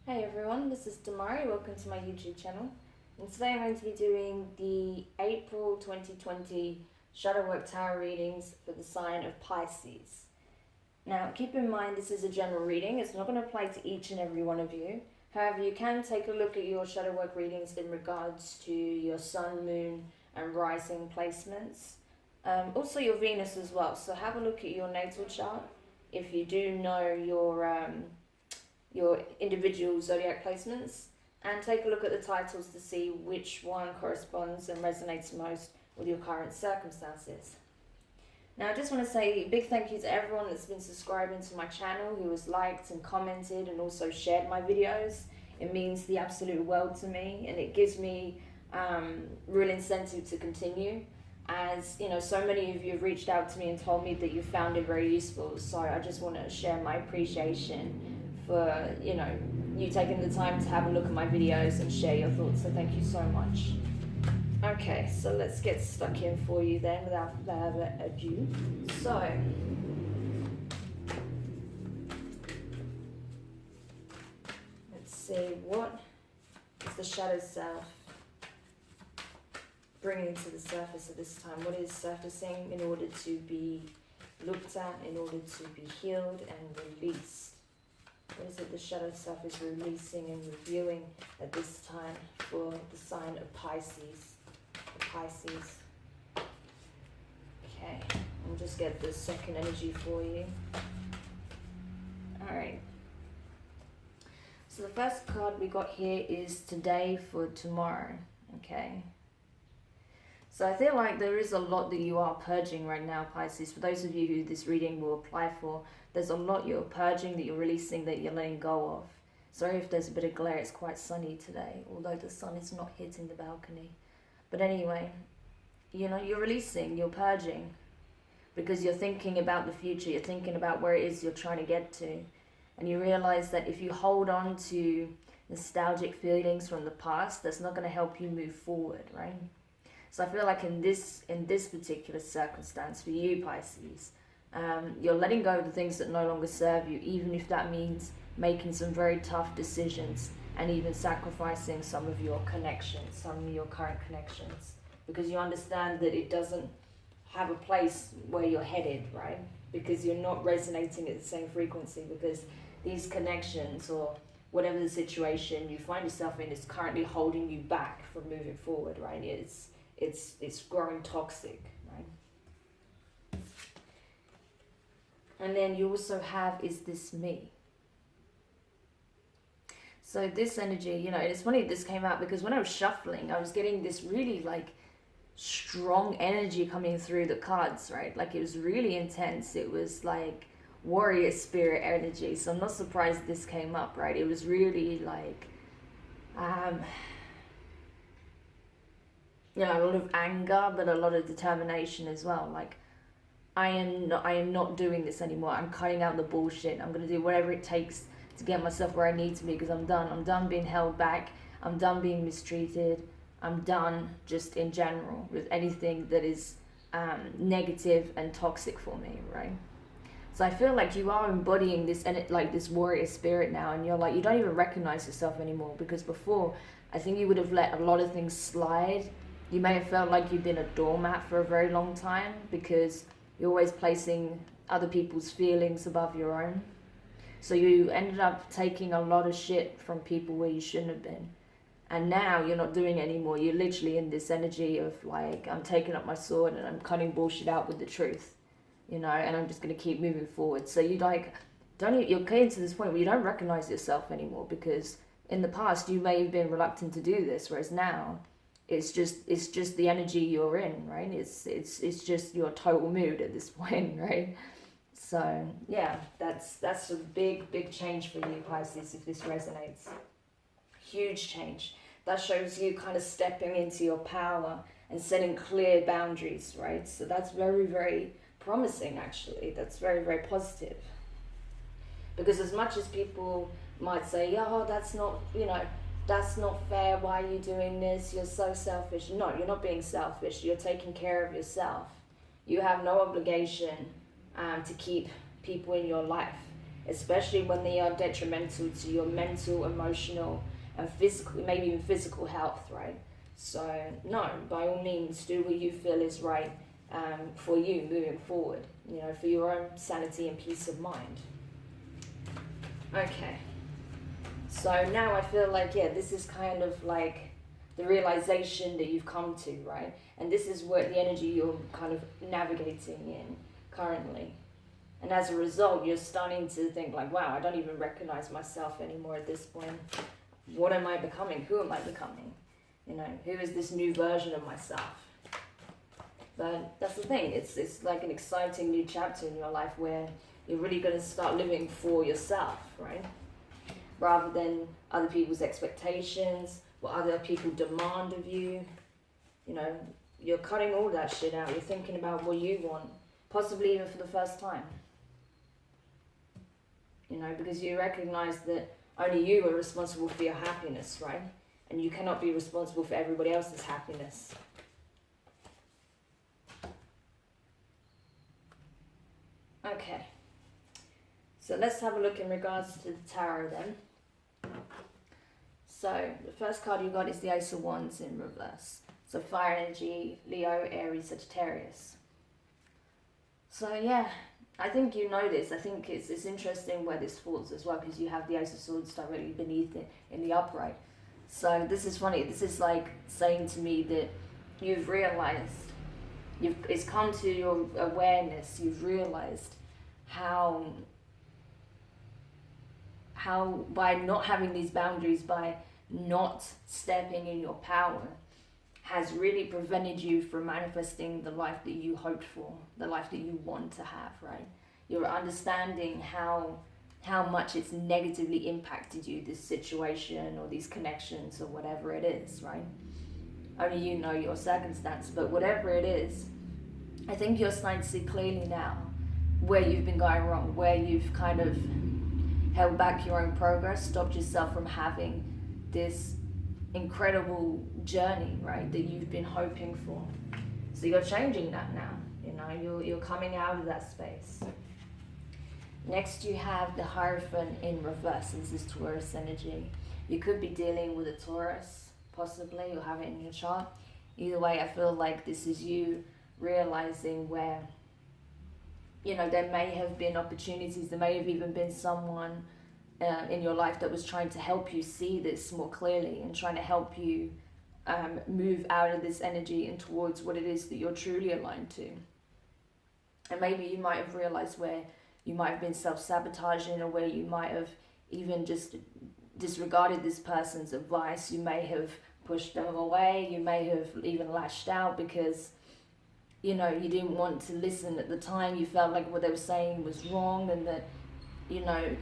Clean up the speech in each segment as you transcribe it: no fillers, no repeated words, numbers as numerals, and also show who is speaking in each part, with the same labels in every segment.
Speaker 1: Hey everyone, this is Demari. Welcome to my YouTube channel. And today I'm going to be doing the April 2020 Shadow Work Tarot readings for the sign of Pisces. Now, keep in mind this is a general reading. It's not going to apply to each and every one of you. However, you can take a look at your Shadow Work readings in regards to your Sun, Moon and Rising placements. Also your Venus as well. So have a look at your natal chart if you do know your individual zodiac placements, and take a look at the titles to see which one corresponds and resonates most with your current circumstances. Now I just want to say a big thank you to everyone that's been subscribing to my channel, who has liked and commented and also shared my videos. It means the absolute world to me, and it gives me real incentive to continue, as you know, so many of you have reached out to me and told me that you found it very useful. So I just want to share my appreciation for you taking the time to have a look at my videos and share your thoughts, so thank you so much. Okay, so let's get stuck in for you then without further ado. So let's see, what is the shadow self bringing to the surface at this time? What is surfacing in order to be looked at, in order to be healed and released? What is it the shadow self is releasing and reviewing at this time for the sign of Pisces? The Pisces. Okay, I'll just get the second energy for you. Alright. So the first card we got here is today for tomorrow. Okay. So I feel like there is a lot that you are purging right now, Pisces. For those of you who this reading will apply for, there's a lot you're purging, that you're releasing, that you're letting go of. Sorry if there's a bit of glare, it's quite sunny today, although the sun is not hitting the balcony. But anyway, you're releasing, you're purging, because you're thinking about the future, you're thinking about where it is you're trying to get to. And you realize that if you hold on to nostalgic feelings from the past, that's not going to help you move forward, right? So I feel like in this particular circumstance for you, Pisces, you're letting go of the things that no longer serve you, even if that means making some very tough decisions and even sacrificing some of your connections, some of your current connections, because you understand that it doesn't have a place where you're headed, right? Because you're not resonating at the same frequency, because these connections or whatever the situation you find yourself in is currently holding you back from moving forward, right? It's growing toxic, right? And then you also have, is this me? So this energy, it's funny this came out because when I was shuffling, I was getting this really strong energy coming through the cards, right? Like it was really intense. It was like warrior spirit energy. So I'm not surprised this came up, right? It was really a lot of anger, but a lot of determination as well. Like, I am not doing this anymore. I'm cutting out the bullshit. I'm going to do whatever it takes to get myself where I need to be, because I'm done. I'm done being held back. I'm done being mistreated. I'm done just in general with anything that is negative and toxic for me, right? So I feel like you are embodying this this warrior spirit now, and you're you don't even recognize yourself anymore, because before I think you would have let a lot of things slide. You may have felt like you've been a doormat for a very long time, because you're always placing other people's feelings above your own. So you ended up taking a lot of shit from people where you shouldn't have been. And now you're not doing it anymore. You're literally in this energy of I'm taking up my sword and I'm cutting bullshit out with the truth, and I'm just going to keep moving forward. So you're getting to this point where you don't recognize yourself anymore, because in the past you may have been reluctant to do this, whereas now it's just the energy you're in, right? It's just your total mood at this point, right? So yeah, that's a big change for you, Pisces, if this resonates. Huge change. That shows you kind of stepping into your power and setting clear boundaries, right? So that's very, very promising, actually. That's very, very positive. Because as much as people might say, oh, that's not fair, why are you doing this, you're so selfish. No, you're not being selfish, you're taking care of yourself. You have no obligation to keep people in your life especially when they are detrimental to your mental, emotional, and physical, maybe even physical health, right? So no, by all means, do what you feel is right for you moving forward, you know, for your own sanity and peace of mind. Okay, so now I feel like, yeah, this is kind of like the realization that you've come to, right? And this is what the energy you're kind of navigating in currently. And as a result, you're starting to think like, wow, I don't even recognize myself anymore at this point. What am I becoming? Who am I becoming? You know, who is this new version of myself? But that's the thing, it's like an exciting new chapter in your life where you're really going to start living for yourself, right? Rather than other people's expectations, what other people demand of you. You know, you're cutting all that shit out. You're thinking about what you want, possibly even for the first time. You know, because you recognize that only you are responsible for your happiness, right? And you cannot be responsible for everybody else's happiness. Okay. So let's have a look in regards to the tarot then. So the first card you got is the Ace of Wands in reverse. So fire energy, Leo, Aries, Sagittarius. So yeah, I think you know this. I think it's interesting where this falls as well, because you have the Ace of Swords directly beneath it in the upright. So this is funny. This is like saying to me that you've realized, it's come to your awareness, you've realized how by not having these boundaries, by not stepping in your power, has really prevented you from manifesting the life that you hoped for, the life that you want to have, right? You're understanding how much it's negatively impacted you, this situation or these connections or whatever it is, right? Only you know your circumstance, but whatever it is, I think you're starting to see clearly now where you've been going wrong, where you've kind of held back your own progress, stopped yourself from having this incredible journey, right, that you've been hoping for. So you're changing that now, you know, you're coming out of that space. Next you have the Hierophant in reverse. This is Taurus energy. You could be dealing with a Taurus, possibly, or have it in your chart. Either way, I feel like this is you realizing where, you know, there may have been opportunities, there may have even been someone in your life that was trying to help you see this more clearly and trying to help you move out of this energy and towards what it is that you're truly aligned to. And maybe you might have realized where you might have been self-sabotaging, or where you might have even just disregarded this person's advice. You may have pushed them away, you may have even lashed out because, you know, you didn't want to listen at the time. You felt like what they were saying was wrong, and that, you know,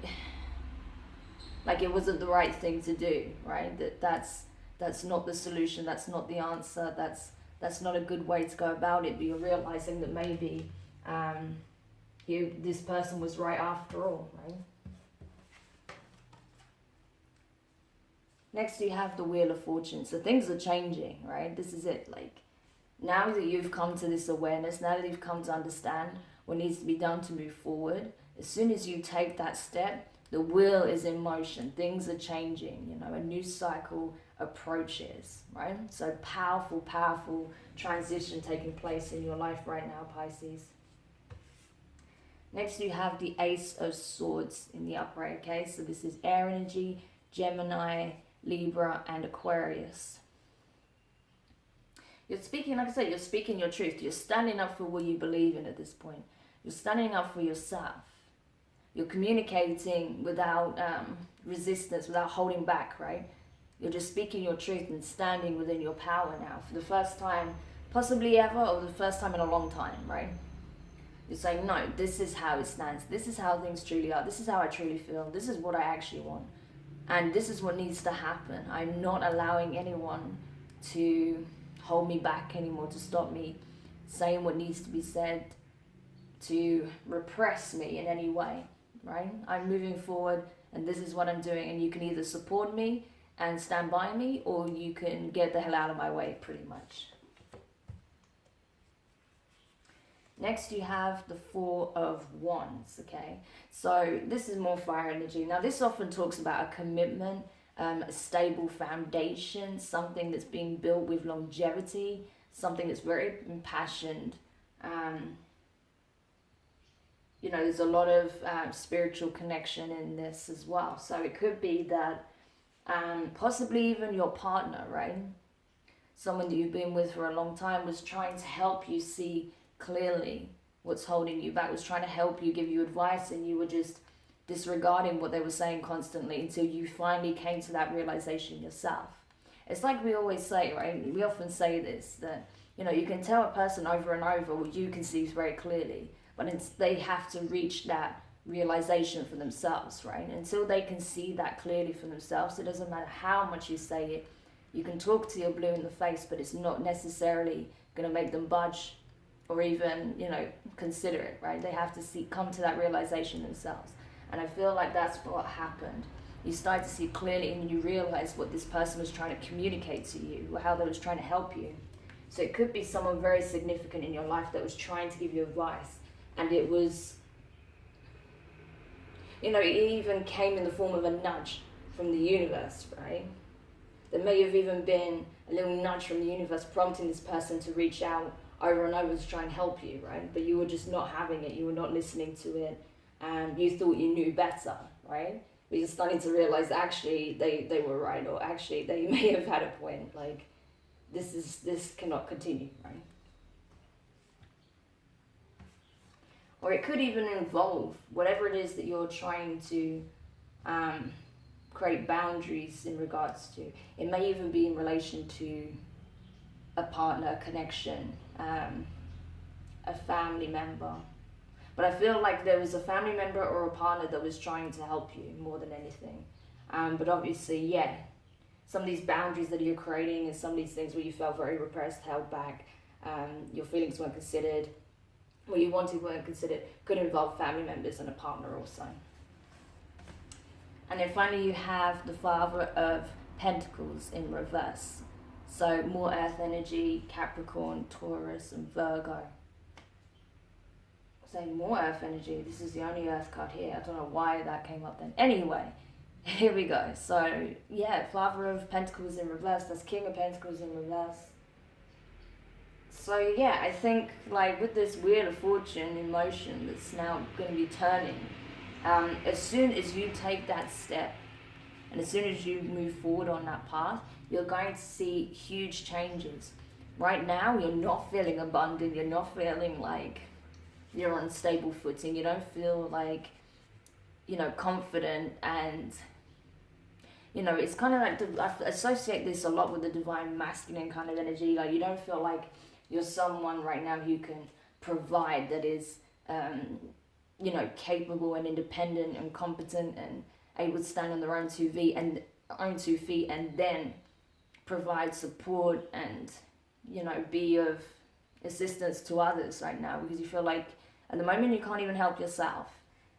Speaker 1: like it wasn't the right thing to do, right? That's not the solution, that's not the answer, that's not a good way to go about it. But you're realizing that maybe this person was right after all, right? Next you have the Wheel of Fortune. So things are changing, right? This is it. Like, now that you've come to this awareness, now that you've come to understand what needs to be done to move forward, as soon as you take that step, the wheel is in motion. Things are changing, you know, a new cycle approaches, right? So powerful, powerful transition taking place in your life right now, Pisces. Next you have the Ace of Swords in the upright, okay? So this is air energy, Gemini, Libra, and Aquarius. You're speaking, like I said, you're speaking your truth. You're standing up for what you believe in at this point. You're standing up for yourself. You're communicating without resistance, without holding back, right? You're just speaking your truth and standing within your power now for the first time, possibly ever, or the first time in a long time, right? You're saying, no, this is how it stands. This is how things truly are. This is how I truly feel. This is what I actually want. And this is what needs to happen. I'm not allowing anyone to hold me back anymore, to stop me saying what needs to be said, to repress me in any way, right? I'm moving forward and this is what I'm doing, and you can either support me and stand by me, or you can get the hell out of my way, pretty much. Next, you have the Four of Wands, okay? So this is more fire energy. Now, this often talks about a commitment, a stable foundation, something that's being built with longevity, something that's very impassioned. You know, there's a lot of spiritual connection in this as well. So it could be that possibly even your partner, right? Someone that you've been with for a long time was trying to help you see clearly what's holding you back, was trying to help you, give you advice, and you were just disregarding what they were saying constantly until you finally came to that realization yourself. It's like we always say, right? We often say this, that, you know, you can tell a person over and over what you can see very clearly, but they have to reach that realization for themselves, right? Until they can see that clearly for themselves, it doesn't matter how much you say it. You can talk to your blue in the face, but it's not necessarily going to make them budge or even, you know, consider it, right? They have to come to that realization themselves. And I feel like that's what happened. You start to see clearly and you realize what this person was trying to communicate to you, how they was trying to help you. So it could be someone very significant in your life that was trying to give you advice, and it was, you know, it even came in the form of a nudge from the universe, right? There may have even been a little nudge from the universe prompting this person to reach out over and over to try and help you, right? But you were just not having it, you were not listening to it, and you thought you knew better, right? But you're starting to realize actually they were right, or actually they may have had a point, like this cannot continue, right? Or it could even involve whatever it is that you're trying to create boundaries in regards to. It may even be in relation to a partner, a connection, a family member. But I feel like there was a family member or a partner that was trying to help you more than anything. But obviously, yeah, some of these boundaries that you're creating and some of these things where you felt very repressed, held back, your feelings weren't considered, what you wanted weren't considered, could involve family members and a partner also. And then finally you have the Father of Pentacles in reverse. So more earth energy, Capricorn, Taurus and Virgo. So more earth energy, this is the only earth card here. I don't know why that came up then. Anyway, here we go. So yeah, Father of Pentacles in reverse, that's King of Pentacles in reverse. So yeah, I think like with this Wheel of Fortune in motion that's now going to be turning, as soon as you take that step and as soon as you move forward on that path, you're going to see huge changes. Right now, you're not feeling abundant, you're not feeling like you're on stable footing, you don't feel like, you know, confident, and, you know, it's kind of like, I associate this a lot with the divine masculine kind of energy. Like you don't feel like you're someone right now who can provide, that is, you know, capable and independent and competent and able to stand on their own 2 feet and then provide support and, you know, be of assistance to others right now, because you feel like at the moment you can't even help yourself.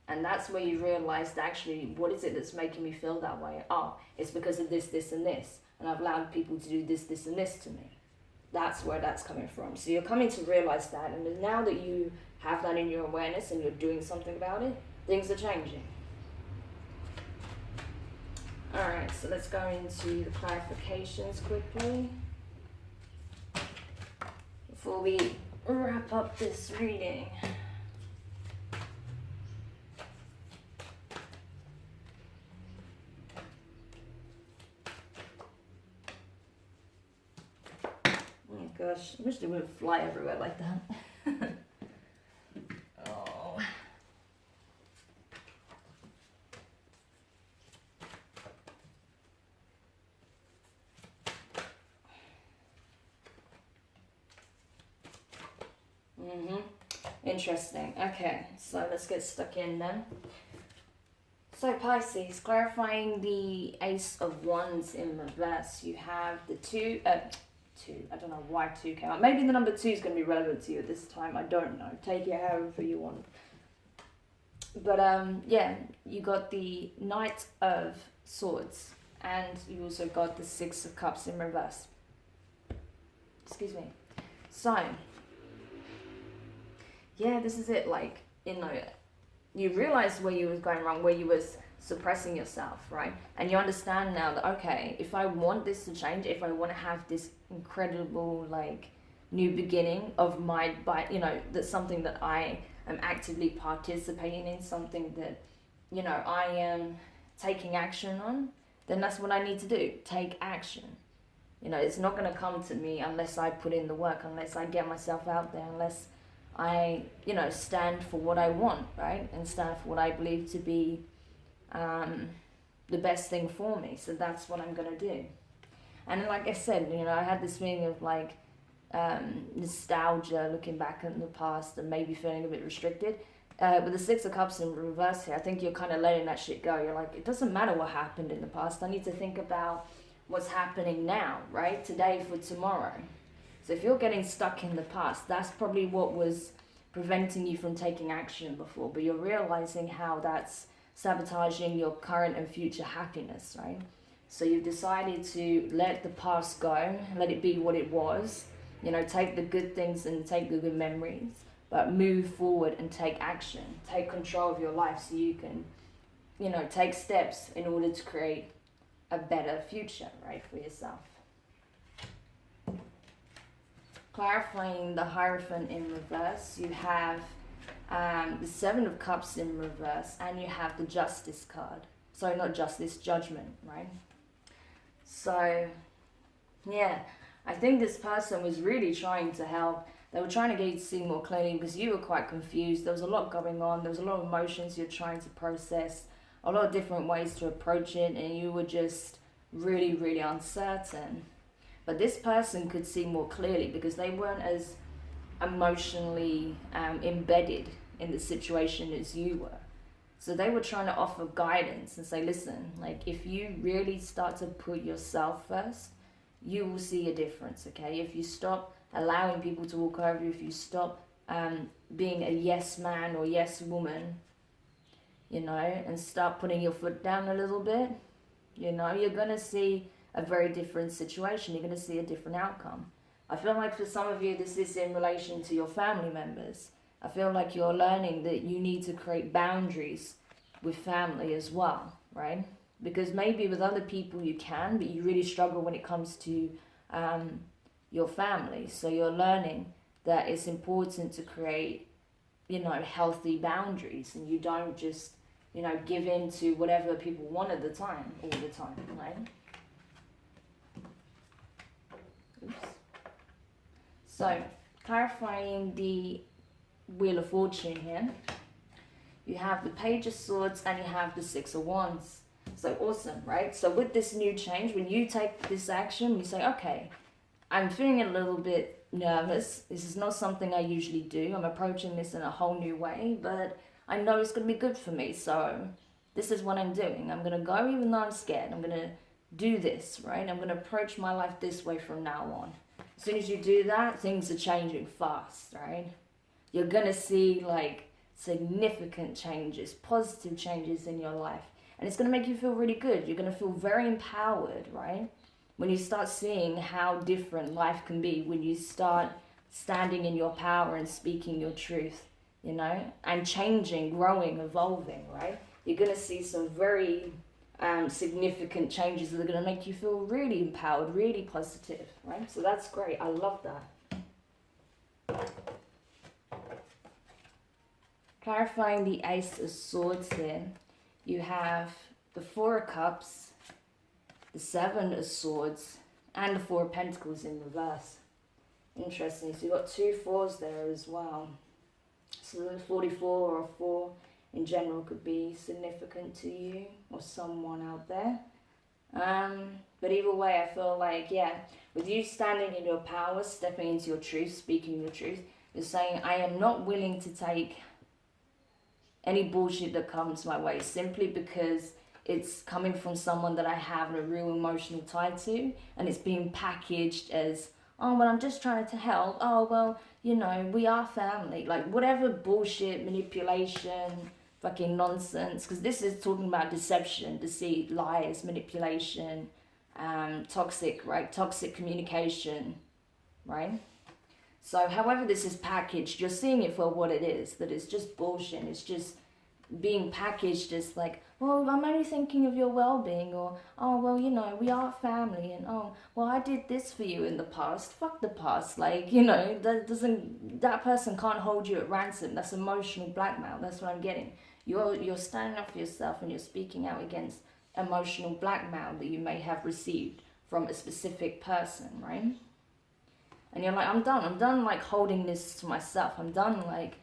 Speaker 1: And that's where you realize that actually, what is it that's making me feel that way? Oh, it's because of this, this and this, and I've allowed people to do this, this and this to me. That's where that's coming from. So you're coming to realize that, and now that you have that in your awareness and you're doing something about it, things are changing. Alright, so let's go into the clarifications quickly before we wrap up this reading. Oh gosh, I wish they wouldn't fly everywhere like that. Oh. Interesting. Okay, so let's get stuck in then. So Pisces, clarifying the Ace of Wands in reverse. You have the two, I don't know why 2 came out. Maybe the number 2 is going to be relevant to you at this time. I don't know. Take it however you want. But yeah, you got the Knight of Swords. And you also got the 6 of Cups in reverse. Excuse me. So, yeah, this is it. Like, you realize where you was going wrong, where you was suppressing yourself, right? And you understand now that, okay, if I want this to change, if I want to have this incredible, like, new beginning of my, that's something that I am actively participating in, something that, I am taking action on, then that's what I need to do. Take action. It's not going to come to me unless I put in the work, unless I get myself out there, unless I, stand for what I want, right? And stand for what I believe to be the best thing for me. So that's what I'm going to do. And like I said, I had this feeling of like nostalgia, looking back in the past and maybe feeling a bit restricted. With the Six of Cups in reverse here, I think you're kind of letting that shit go. You're like, it doesn't matter what happened in the past. I need to think about what's happening now, right? Today for tomorrow. So if you're getting stuck in the past, that's probably what was preventing you from taking action before. But you're realizing how that's sabotaging your current and future happiness, right? So you've decided to let the past go, let it be what it was. Take the good things and take the good memories, but move forward and take action. Take control of your life so you can, take steps in order to create a better future, right, for yourself. Clarifying the Hierophant in reverse, you have the Seven of Cups in reverse, and you have the Justice card. Sorry, not Justice, Judgment, right? So, yeah, I think this person was really trying to help. They were trying to get you to see more clearly because you were quite confused. There was a lot going on. There was a lot of emotions you're trying to process, a lot of different ways to approach it, and you were just really, really uncertain. But this person could see more clearly because they weren't as emotionally embedded in the situation as you were. So they were trying to offer guidance and say, listen, like, if you really start to put yourself first, you will see a difference, okay? If you stop allowing people to walk over you, if you stop being a yes man or yes woman, and start putting your foot down a little bit, you're going to see a very different situation. You're going to see a different outcome. I feel like for some of you, this is in relation to your family members. I feel like you're learning that you need to create boundaries with family as well, right? Because maybe with other people you can, but you really struggle when it comes to your family. So you're learning that it's important to create, healthy boundaries, and you don't just, give in to whatever people want at the time, all the time, right? Oops. So, clarifying the Wheel of Fortune here, you have the Page of Swords and you have the Six of Wands. So awesome, right? So with this new change, when you take this action, you say, okay, I'm feeling a little bit nervous. This is not something I usually do. I'm approaching this in a whole new way, but I know it's going to be good for me. So this is what I'm doing. I'm going to go even though I'm scared. I'm going to do this, right? I'm going to approach my life this way from now on. As soon as you do that, things are changing fast, right? You're going to see like significant changes, positive changes in your life. And it's going to make you feel really good. You're going to feel very empowered, right? When you start seeing how different life can be, when you start standing in your power and speaking your truth, and changing, growing, evolving, right? You're going to see some very significant changes that are going to make you feel really empowered, really positive, right? So that's great. I love that. Clarifying the Ace of Swords here, you have the Four of Cups, the Seven of Swords, and the Four of Pentacles in reverse. Interesting. So you've got 2 4s there as well. So the 44 or a 4 in general could be significant to you or someone out there. But either way, I feel like, with you standing in your power, stepping into your truth, speaking your truth, you're saying, I am not willing to take any bullshit that comes my way simply because it's coming from someone that I have a real emotional tie to, and it's being packaged as, oh, well, I'm just trying to help. Oh, well, we are family. Like, whatever bullshit, manipulation, fucking nonsense, because this is talking about deception, deceit, lies, manipulation, toxic, right? Toxic communication, right? So however this is packaged, you're seeing it for what it is, that it's just bullshit. It's just being packaged as like, well, I'm only thinking of your well-being, or, oh, well, you know, we are family, and, oh, well, I did this for you in the past. Fuck the past. Like, you know, that person can't hold you at ransom. That's emotional blackmail. That's what I'm getting. You're standing up for yourself, and you're speaking out against emotional blackmail that you may have received from a specific person, right? And you're like, I'm done like holding this to myself. I'm done like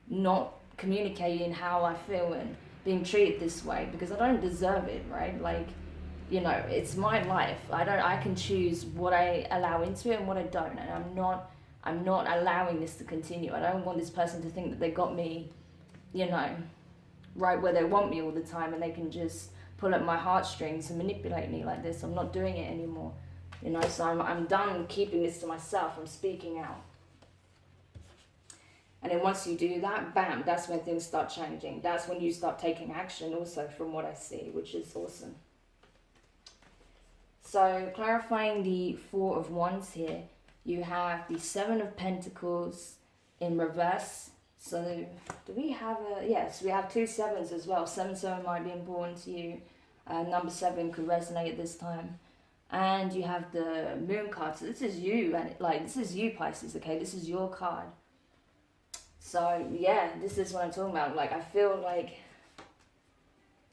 Speaker 1: not communicating how I feel and being treated this way, because I don't deserve it, right? Like, you know, it's my life. I can choose what I allow into it and what I don't, and I'm not allowing this to continue. I don't want this person to think that they got me, you know, right where they want me all the time, and they can just pull at my heartstrings and manipulate me like this. I'm not doing it anymore, you know. So I'm done keeping this to myself. I'm speaking out. And then once you do that, bam, that's when things start changing. That's when you start taking action also, from what I see, which is awesome. So clarifying the Four of Wands here, you have the Seven of Pentacles in reverse. So do we have yes, we have two sevens as well. 7-7 might be important to you. Number 7 could resonate at this time. And you have the Moon card. So this is you, and this is you, Pisces, okay? This is your card. So yeah, this is what I'm talking about. Like, I feel like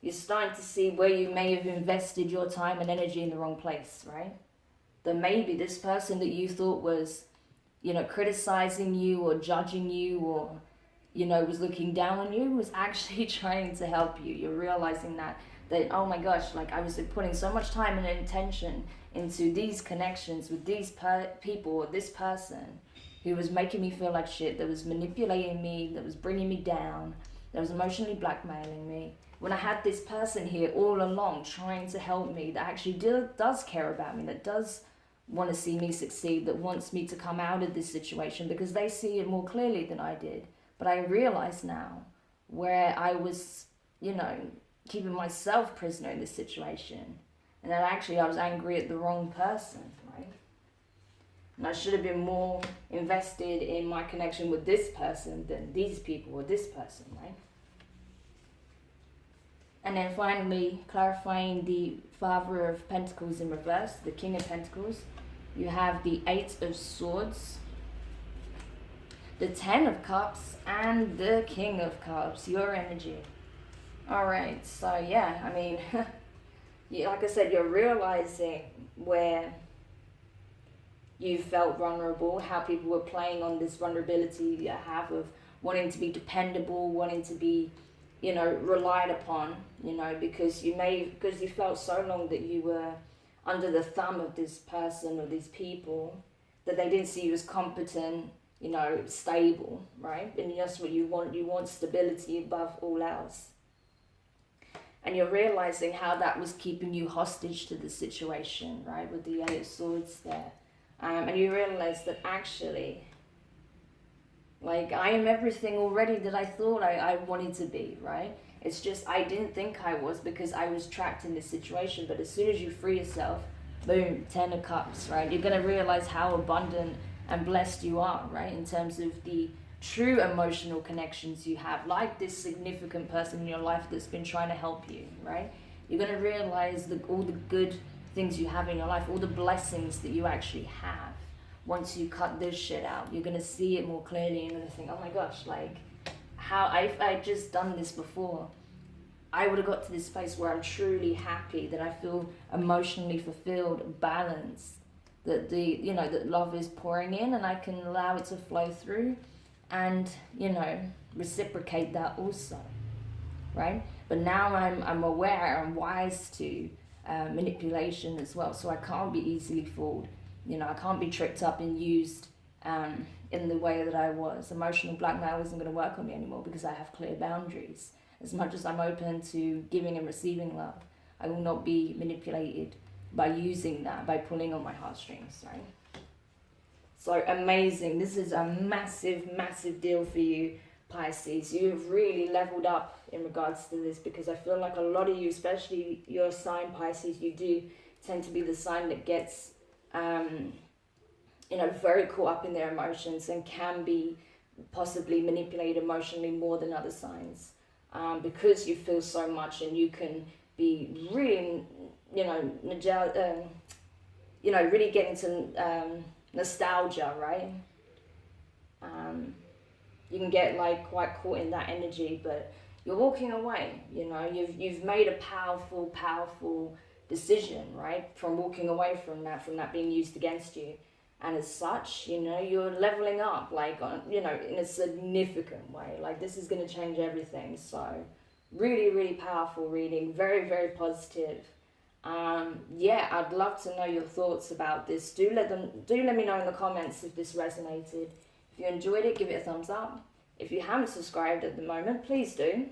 Speaker 1: you're starting to see where you may have invested your time and energy in the wrong place, right? That maybe this person that you thought was, you know, criticizing you or judging you, or, you know, was looking down on you, was actually trying to help you. You're realizing that, oh my gosh, like, I was putting so much time and intention into these connections with these people or this person who was making me feel like shit, that was manipulating me, that was bringing me down, that was emotionally blackmailing me. When I had this person here all along trying to help me, that actually does care about me, that does want to see me succeed, that wants me to come out of this situation, because they see it more clearly than I did. But I realize now where I was, you know, keeping myself prisoner in this situation, and that actually I was angry at the wrong person, right? And I should have been more invested in my connection with this person than these people or this person, right? And then finally, clarifying the Father of Pentacles in reverse, the King of Pentacles. You have the 8 of Swords, the 10 of Cups, and the King of Cups, your energy. Alright, so yeah, I mean, like I said, you're realizing where you felt vulnerable, how people were playing on this vulnerability you have of wanting to be dependable, wanting to be, you know, relied upon, you know, because you felt so long that you were under the thumb of this person or these people, that they didn't see you as competent, you know, stable, right? And that's what you want stability above all else. And you're realizing how that was keeping you hostage to the situation, right, with the 8 of Swords there. And you realize that actually, like, I am everything already that I thought I wanted to be, right? It's just I didn't think I was, because I was trapped in this situation. But as soon as you free yourself, boom, 10 of Cups, right? You're going to realize how abundant and blessed you are, right? In terms of the true emotional connections you have, like this significant person in your life that's been trying to help you, right? You're going to realize all the good things you have in your life, all the blessings that you actually have. Once you cut this shit out, you're going to see it more clearly, and you're going to think, oh my gosh, like, how if I'd just done this before, I would have got to this place where I'm truly happy, that I feel emotionally fulfilled, balanced, that that love is pouring in, and I can allow it to flow through and, you know, reciprocate that also, right? But now I'm aware, I'm wise to manipulation as well, so I can't be easily fooled. You know, I can't be tricked up and used in the way that I was. Emotional blackmail isn't going to work on me anymore, because I have clear boundaries. As much as I'm open to giving and receiving love, I will not be manipulated by using that, by pulling on my heartstrings, right? So amazing. This is a massive, massive deal for you, Pisces. You've really leveled up in regards to this, because I feel like a lot of you, especially your sign, Pisces, you do tend to be the sign that gets very caught up in their emotions and can be possibly manipulated emotionally more than other signs, because you feel so much and you can be really, really get into nostalgia, right? You can get like quite caught in that energy, but you're walking away. You've made a powerful decision, right? From walking away from that being used against you, and as such, you're leveling up, like in a significant way. Like this is going to change everything. So, really, really powerful reading. Very, very positive. I'd love to know your thoughts about this. Do let me know in the comments if this resonated. If you enjoyed it, give it a thumbs up. If you haven't subscribed at the moment, please do.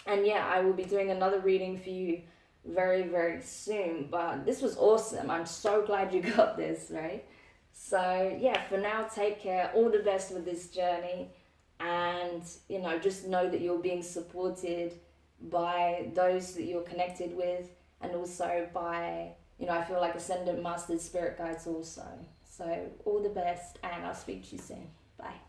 Speaker 1: And I will be doing another reading for you very, very soon. But this was awesome. I'm so glad you got this, right? So for now, take care. All the best with this journey. And, just know that you're being supported by those that you're connected with, and also by, I feel like ascendant masters, spirit guides also. So all the best, and I'll speak to you soon. Bye.